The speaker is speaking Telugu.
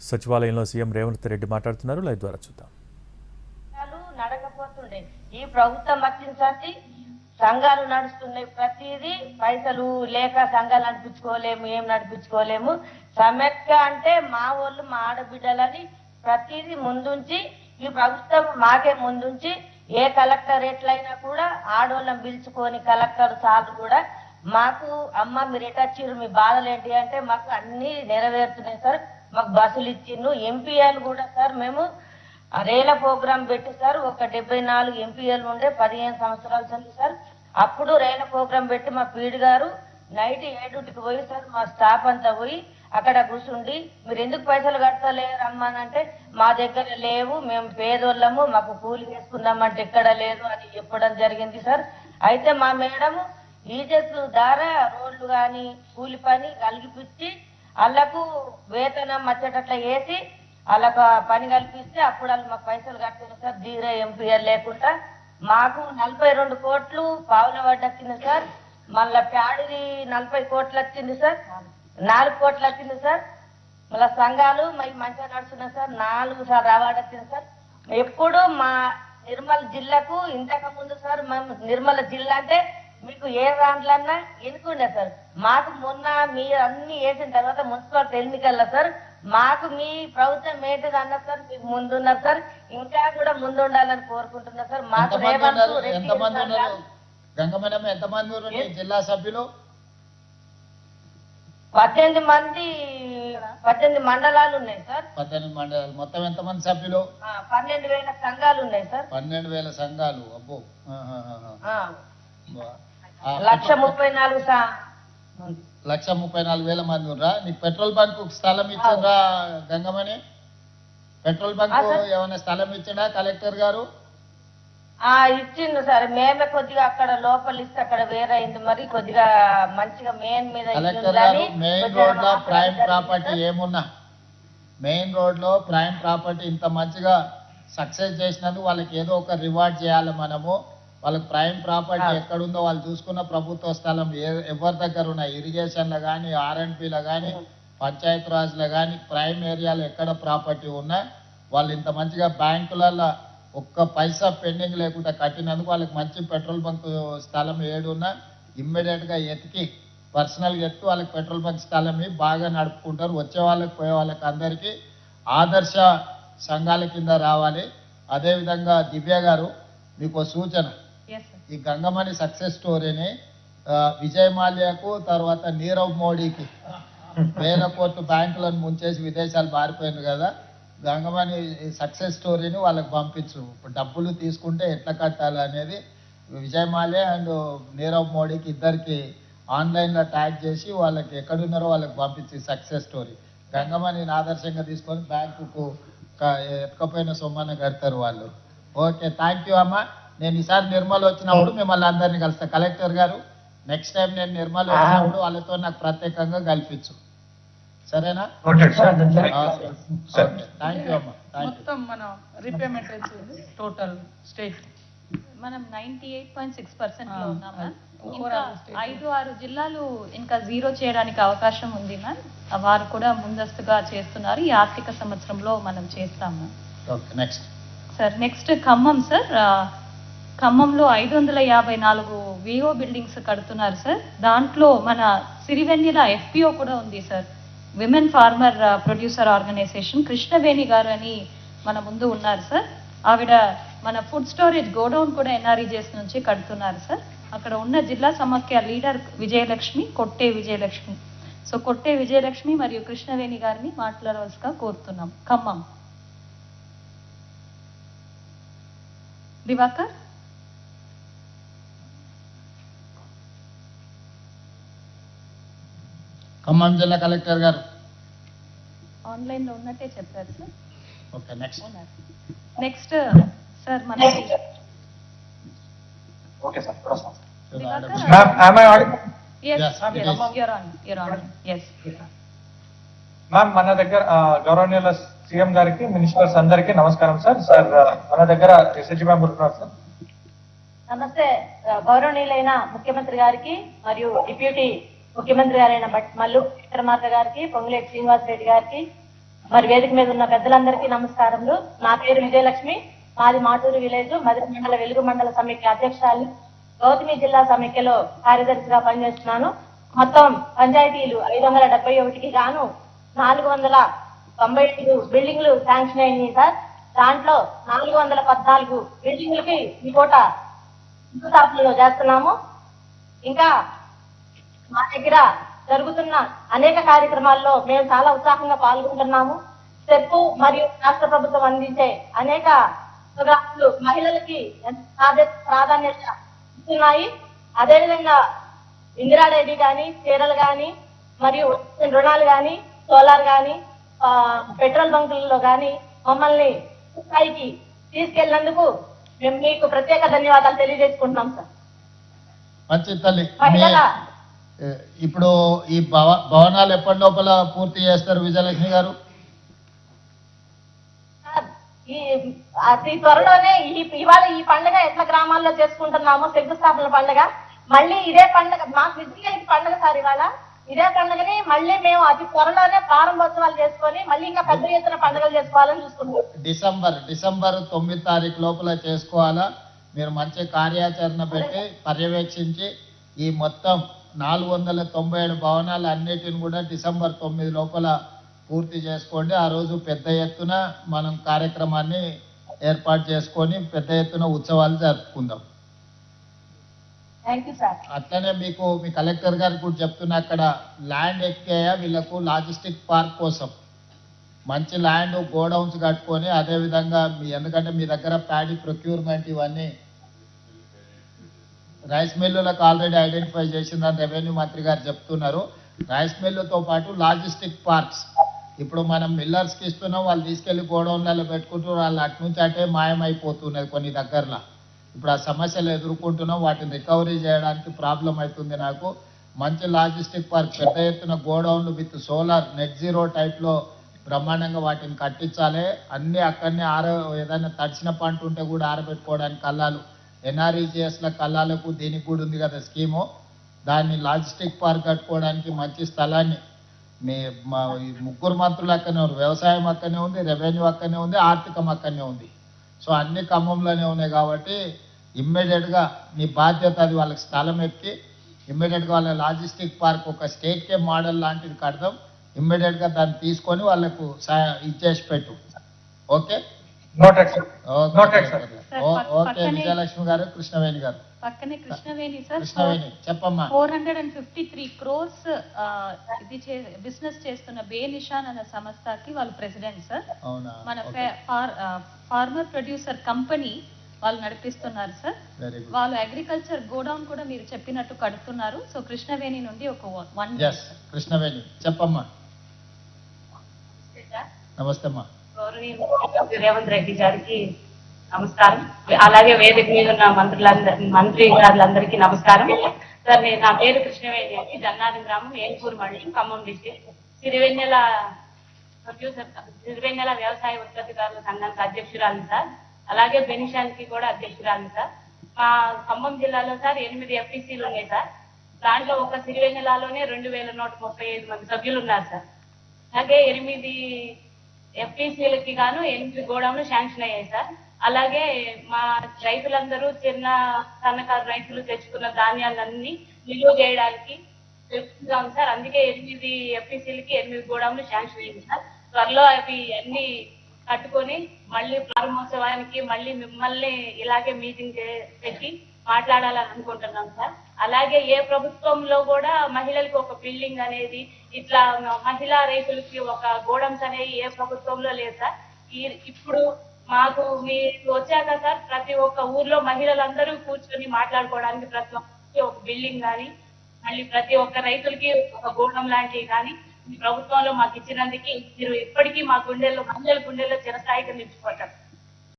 సచివాలయంలో సీఎం రేవంత్ రెడ్డి మాట్లాడుతున్నారు. లైవ్ ద్వారా చూద్దాం. నడకపోతుండే ఈ ప్రభుత్వం వచ్చినసారి సంఘాలు నడుస్తున్నాయి. ప్రతిదీ పైసలు లేక సంఘాలు నడిపించుకోలేము, ఏం నడిపించుకోలేము. సమైక్య అంటే మా వాళ్ళు మా ఆడబిడ్డలని ప్రతిదీ ముందుంచి ఈ ప్రభుత్వం మాకే ముందుంచి ఏ కలెక్టరేట్లు అయినా కూడా ఆడోళ్ళని పిలుచుకొని కలెక్టర్ సార్లు కూడా మాకు అమ్మ మీరు ఎటొచ్చిర్రు, మీ బాధలు ఏంటి అంటే మాకు అన్ని నెరవేరుతున్నాయి సార్. మాకు బస్సులు ఇచ్చిండ్రు. ఎంపీఎల్ కూడా సార్ మేము రేల ప్రోగ్రాం పెట్టి సార్ ఒక 74 ఎంపీఎల్ ఉండే 15 సంవత్సరాలు ఉంది సార్. అప్పుడు రేల ప్రోగ్రాం పెట్టి మా పీడి గారు నైట్ 7కి పోయి సార్ మా స్టాఫ్ అంతా పోయి అక్కడ కూర్చుండి మీరు ఎందుకు పైసలు కడతలేరు రమ్మనంటే మా దగ్గర లేవు, మేము పేదోళ్ళము, మాకు కూలి వేసుకుందామంటే ఎక్కడ లేదు అని చెప్పడం జరిగింది సార్. అయితే మా మేడము ఈజెస్ ద్వారా రోడ్లు కానీ కూలి పని కలిగిపించి వాళ్ళకు వేతనం వచ్చేటట్లా వేసి వాళ్ళకు పని కల్పిస్తే అప్పుడు వాళ్ళు మాకు పైసలు కట్టారు సార్. 0 ఎంపీఆర్ లేకుండా మాకు 42 కోట్లు పావుల వడ్డీ వచ్చింది సార్. మళ్ళా ప్యాడిది 40 కోట్లు వచ్చింది సార్. 4 కోట్లు వచ్చింది సార్. మళ్ళా సంఘాలు మంచిగా నడుస్తున్నాయి సార్. 4 సార్లు అవార్డు వచ్చింది సార్. ఎప్పుడు మా నిర్మల్ జిల్లాకు ఇంతకు ముందు సార్ మేము నిర్మల్ జిల్లా అంటే మీకు ఏ దాంట్లన్నా ఎన్నుకుండే సార్. మాకు మొన్న మీరు అన్ని వేసిన తర్వాత మున్సిపాలిటీ ఎన్నికల్లో సార్ మాకు మీ ప్రభుత్వం ఏంటిది అన్నారు సార్. మీకు ముందున్నారు సార్, ఇంకా కూడా ముందు ఉండాలని కోరుకుంటున్నారు సార్. మాకు గంగమనమ్మ ఎంతమంది జిల్లా సభ్యులు? 18 మండలాలు ఉన్నాయి సార్. 18 మండలాలు. మొత్తం ఎంతమంది సభ్యులు? 12,000 సంఘాలు ఉన్నాయి సార్. 12,000 సంఘాలు. అబ్బో, 1,34,000 మంది ఉన్నా. నీకు పెట్రోల్ బంక్ స్థలం ఇచ్చిండ్రా గంగమని? పెట్రోల్ బంక్ ఏమైనా స్థలం ఇచ్చిండా కలెక్టర్ గారు? ఇచ్చిండు సార్. మేమే కొద్దిగా అక్కడ లోపల ఇస్తే అక్కడ వేరే అయింది, మరి కొద్దిగా మంచిగా మెయిన్ మీద కలెక్టర్ గారు మెయిన్ రోడ్ లో ప్రైమ్ ప్రాపర్టీ ఏమున్నా, మెయిన్ రోడ్ లో ప్రైమ్ ప్రాపర్టీ ఇంత మంచిగా సక్సెస్ చేసినందుకు వాళ్ళకి ఏదో ఒక రివార్డ్ చేయాలి మనము. వాళ్ళకి ప్రైమ్ ప్రాపర్టీ ఎక్కడుందో వాళ్ళు చూసుకున్న ప్రభుత్వ స్థలం ఎవరి దగ్గర ఉన్నాయి, ఇరిగేషన్లో కానీ ఆర్ఎండ్పీలో కానీ పంచాయత్ రాజ్లో కానీ ప్రైమ్ ఏరియాలో ఎక్కడ ప్రాపర్టీ ఉన్నా వాళ్ళు ఇంత మంచిగా బ్యాంకులలో ఒక్క పైసా పెండింగ్ లేకుండా కట్టినందుకు వాళ్ళకి మంచి పెట్రోల్ బంక్ స్థలం ఏడున్నా ఇమ్మీడియట్గా ఎతికి పర్సనల్గా ఎత్తి వాళ్ళకి పెట్రోల్ బంక్ స్థలం బాగా నడుపుకుంటారు. వచ్చే వాళ్ళకి పోయే వాళ్ళకి అందరికీ ఆదర్శ సంఘాల కింద రావాలి. అదేవిధంగా దివ్య గారు మీకు సూచన, ఈ గంగమణి సక్సెస్ స్టోరీని విజయ్ మాల్యాకు తర్వాత నీరవ్ మోడీకి 1000 కోట్లు బ్యాంకులను ముంచేసి విదేశాలు పారిపోయింది కదా, గంగమణి సక్సెస్ స్టోరీని వాళ్ళకి పంపించు. డబ్బులు తీసుకుంటే ఎట్లా కట్టాలి అనేది విజయ్ మాల్యా అండ్ నీరవ్ మోడీకి ఇద్దరికి ఆన్లైన్లో ట్యాగ్ చేసి వాళ్ళకి ఎక్కడున్నారో వాళ్ళకి పంపించి సక్సెస్ స్టోరీ గంగమణిని ఆదర్శంగా తీసుకొని బ్యాంకుకు ఎత్తుకపోయిన సొమ్మని కడతారు వాళ్ళు. ఓకే, థ్యాంక్ యూ అమ్మ. నేను ఈసారి నిర్మల్ వచ్చినప్పుడు మిమ్మల్ని అందరినీ కలుస్తా. కలెక్టర్ గారు నెక్స్ట్ టైం నేను నిర్మల్ వచ్చినప్పుడు వాళ్ళతో నాకు ప్రత్యేకంగా కల్పించు, సరేనా? థ్యాంక్ యూ అమ్మ. మొత్తం మనం రీపేమెంట్ టోటల్ స్టేట్ మనం 98.6% లో ఉన్నాం మ్యామ్. ఇంకా 5-6 జిల్లాలు ఇంకా 0 చేయడానికి అవకాశం ఉంది మ్యామ్. వారు కూడా ముందస్తుగా చేస్తున్నారు. ఈ ఆర్థిక సంవత్సరంలో మనం చేస్తాం ma'am. Okay, next sir. Next Khammam sir. ఖమ్మంలో 554 విఓ బిల్డింగ్స్ కడుతున్నారు సార్. దాంట్లో మన సిరివెన్నెల FPO కూడా ఉంది sir. Women farmer producer organisation Krishnaveni గారు అని మన ముందు ఉన్నారు సార్. ఆవిడ మన ఫుడ్ స్టోరేజ్ గోడౌన్ కూడా NREGS నుంచి కడుతున్నారు సార్. అక్కడ ఉన్న జిల్లా సమాఖ్య లీడర్ విజయలక్ష్మి, కొట్టే విజయలక్ష్మి. సో కొట్టే విజయలక్ష్మి మరియు కృష్ణవేణి గారిని మాట్లాడవలసిగా కోరుతున్నాం. ఖమ్మం దివాకర్. ఖమ్మం జిల్లా కలెక్టర్ గారు ఆన్లైన్ లో ఉన్నట్టే చెప్పారు సార్. ఓకే, నెక్స్ట్ సార్ మనకి okay sir. Divakar. Ma'am am I audible? Yes, Yes, yes, it is. you're on. Yes. Ma'am మన దగ్గర గౌరవనీయుల సీఎం గారికి మినిస్టర్స్ అందరికీ నమస్కారం సార్. సార్ మన దగ్గర ఎస్హెచ్ మ్యామ్ ఉంటున్నారు సార్. నమస్తే. గౌరవనీయులైన ముఖ్యమంత్రి గారికి మరియు డిప్యూటీ ముఖ్యమంత్రి గారైన మల్లు విక్రమార్క గారికి, పొంగులేటి శ్రీనివాస్ రెడ్డి గారికి, మరి వేదిక మీద ఉన్న పెద్దలందరికీ నమస్కారములు. నా పేరు విజయలక్ష్మి, మాది మాటూరు విలేజ్, మధుర మండల వెలుగు మండల సమైక్య అధ్యక్షురాలు, గౌతమి జిల్లా సమైక్యలో కార్యదర్శిగా పనిచేస్తున్నాను. మొత్తం పంచాయతీలు 571కి గాను 495 బిల్డింగ్లు శాంక్షన్ అయినాయి సార్. దాంట్లో 414 బిల్డింగ్లకి ఈ పూట శంకుస్థాపనలు చేస్తున్నాము. ఇంకా మా దగ్గర జరుగుతున్న అనేక కార్యక్రమాల్లో మేము చాలా ఉత్సాహంగా పాల్గొంటున్నాము. స్టెప్ మరియు రాష్ట్ర ప్రభుత్వం అందించే అనేక ప్రోగ్రాములు మహిళలకి ప్రాధాన్యత ఇస్తున్నాయి. అదేవిధంగా ఇందిరా డైరీ కానీ, చీరలు కానీ, మరియు రుణాలు కానీ, సోలార్ కానీ, పెట్రోల్ బంకులలో కానీ మమ్మల్ని స్థాయికి తీసుకెళ్ళినందుకు మేము మీకు ప్రత్యేక ధన్యవాదాలు తెలియజేసుకుంటున్నాం సార్. మంచి తల్లి. మహిళల ఇప్పుడు ఈ భవనాలు ఎప్పటి లోపల పూర్తి చేస్తారు విజయలక్ష్మి గారు? అతి త్వరలోనే ఇవాళ ఈ పండుగ ఎట్లా గ్రామాల్లో చేసుకుంటున్నామో శంకుస్థాపన పండుగ, మళ్ళీ ఇదే పండుగ మాకు విద్య పండుగ సార్. ఇవాళ ఇదే పండుగని మళ్ళీ మేము అతి త్వరలోనే ప్రారంభోత్సవాలు చేసుకొని మళ్ళీ ఇంకా పెద్ద ఎత్తున పండుగలు చేసుకోవాలని చూసుకుంటాం. డిసెంబర్ 9 తారీఖు లోపల చేసుకోవాలా? మీరు మంచి కార్యాచరణ పెట్టి పర్యవేక్షించి ఈ మొత్తం 497 భవనాలు అన్నిటిని కూడా డిసెంబర్ 9 లోపల పూర్తి చేసుకోండి. ఆ రోజు పెద్ద ఎత్తున మనం కార్యక్రమాన్ని ఏర్పాటు చేసుకొని పెద్ద ఎత్తున ఉత్సవాలు జరుపుకుందాం. అట్లనే మీకు మీ కలెక్టర్ గారికి కూడా చెప్తున్నా, అక్కడ ల్యాండ్ ఎక్కాయా వీళ్ళకు లాజిస్టిక్ పార్క్ కోసం మంచి ల్యాండ్ గోడౌన్స్ కట్టుకొని, అదేవిధంగా ఎందుకంటే మీ దగ్గర ప్యాడీ ప్రొక్యూర్మెంట్ ఇవన్నీ రైస్ మిల్లులకు ఆల్రెడీ ఐడెంటిఫై చేసిందని రెవెన్యూ మంత్రి గారు చెప్తున్నారు. రైస్ మిల్లుతో పాటు లాజిస్టిక్ పార్క్స్ ఇప్పుడు మనం మిల్లర్స్కి ఇస్తున్నాం, వాళ్ళు తీసుకెళ్లి గోడౌన్లలో పెట్టుకుంటూ వాళ్ళు అటు నుంచి అటే మాయమైపోతున్నది కొన్ని దగ్గరలో. ఇప్పుడు ఆ సమస్యలు ఎదుర్కొంటున్నాం, వాటిని రికవరీ చేయడానికి ప్రాబ్లం అవుతుంది. నాకు మంచి లాజిస్టిక్ పార్క్ పెద్ద ఎత్తున గోడౌన్లు విత్ సోలార్ నెట్ జీరో టైప్లో బ్రహ్మాండంగా వాటిని కట్టించాలి. అన్నీ అక్కడనే ఏదైనా తడిసిన పంట ఉంటే కూడా ఆరబెట్టుకోవడానికి కల్లాలు, ఎన్ఆర్ఈజిఎస్ల కల్లాలకు దీనికి కూడా ఉంది కదా స్కీము, దాన్ని లాజిస్టిక్ పార్క్ కట్టుకోవడానికి మంచి స్థలాన్ని మా ముగ్గురు మంత్రులు అక్కడనే ఉన్నారు. వ్యవసాయం అక్కడనే ఉంది, రెవెన్యూ అక్కడనే ఉంది, ఆర్థికం అక్కడనే ఉంది. సో అన్ని ఖమ్మంలోనే ఉన్నాయి కాబట్టి ఇమ్మీడియట్గా మీ బాధ్యత అది. వాళ్ళకి స్థలం ఎక్కి ఇమ్మీడియట్గా వాళ్ళ లాజిస్టిక్ పార్క్ ఒక స్టేట్కే మోడల్ లాంటిది కడదాం. ఇమ్మీడియట్గా దాన్ని తీసుకొని వాళ్ళకు ఇచ్చేసి పెట్టు. ఓకే ఓకే విజయలక్ష్మి గారు. కృష్ణవేణి గారు పక్కనే కృష్ణవేణి సార్. కృష్ణవేణి చెప్పమ్మా. 453 crores ఇది బిజినెస్ చేస్తున్న బే నిషాన్ అనే సంస్థకి వాళ్ళు ప్రెసిడెంట్ సార్. అవునా? మన ఫార్మర్ ప్రొడ్యూసర్ కంపెనీ వాళ్ళు నడిపిస్తున్నారు సార్. వాళ్ళు అగ్రికల్చర్ గోడౌన్ కూడా మీరు చెప్పినట్టు కడుతున్నారు. సో కృష్ణవేణి నుండి ఒక 1 కృష్ణవేణి చెప్పమ్మా. నమస్తే అమ్మా. రేవంత్ రెడ్డి గారికి నమస్కారం. అలాగే వేదిక మీద ఉన్న మంత్రి గారులందరికీ నమస్కారం సార్. నా పేరు కృష్ణవేణి అండి, జన్నారం గ్రామం, ఏన్పూర్ మండలం, ఖమ్మం డిస్ట్రిక్ట్. సిరివెన్నెల వ్యవసాయ ఉత్పత్తిదారుల సంఘానికి అధ్యక్షురాలు సార్. అలాగే బెనిషానికి కూడా అధ్యక్షురాలు సార్. మా ఖమ్మం జిల్లాలో సార్ 8 FPCలు ఉన్నాయి సార్. దాంట్లో ఒక సిరివెన్నెలలోనే 2135 మంది సభ్యులు ఉన్నారు సార్. అలాగే 8 FPCలకి గాను 8 గోడౌన్లు శాంక్షన్ అయ్యాయి సార్. అలాగే మా రైతులందరూ సన్నకారు రైతులు తెచ్చుకున్న ధాన్యాలన్నీ నిల్వ చేయడానికి తెలుసుకుందాం సార్. అందుకే 8 FPCలకి 8 గోడౌన్లు శాంక్షన్ అయ్యింది సార్. త్వరలో అవి అన్ని కట్టుకొని మళ్ళీ ప్రారంభోత్సవానికి మళ్ళీ మిమ్మల్ని ఇలాగే మీటింగ్ పెట్టి మాట్లాడాలని అనుకుంటున్నాం సార్. అలాగే ఏ ప్రభుత్వంలో కూడా మహిళలకు ఒక బిల్డింగ్ అనేది, ఇట్లా మహిళా రైతులకి ఒక గోడౌన్స్ అనేవి ఏ ప్రభుత్వంలో లేదు సార్. ఇప్పుడు మాకు మీరు వచ్చాక సార్ ప్రతి ఒక్క ఊర్లో మహిళలందరూ కూర్చొని మాట్లాడుకోవడానికి ప్రతి ఒక్కరికి ఒక బిల్డింగ్ కానీ, మళ్ళీ ప్రతి ఒక్క రైతులకి ఒక గోడౌన్ లాంటివి కానీ ఈ ప్రభుత్వంలో మాకు ఇచ్చినందుకు మీరు ఇప్పటికీ మా గుండెల్లో, మహిళల గుండెల్లో చిరస్థాయిగా నిలిచిపోతారు.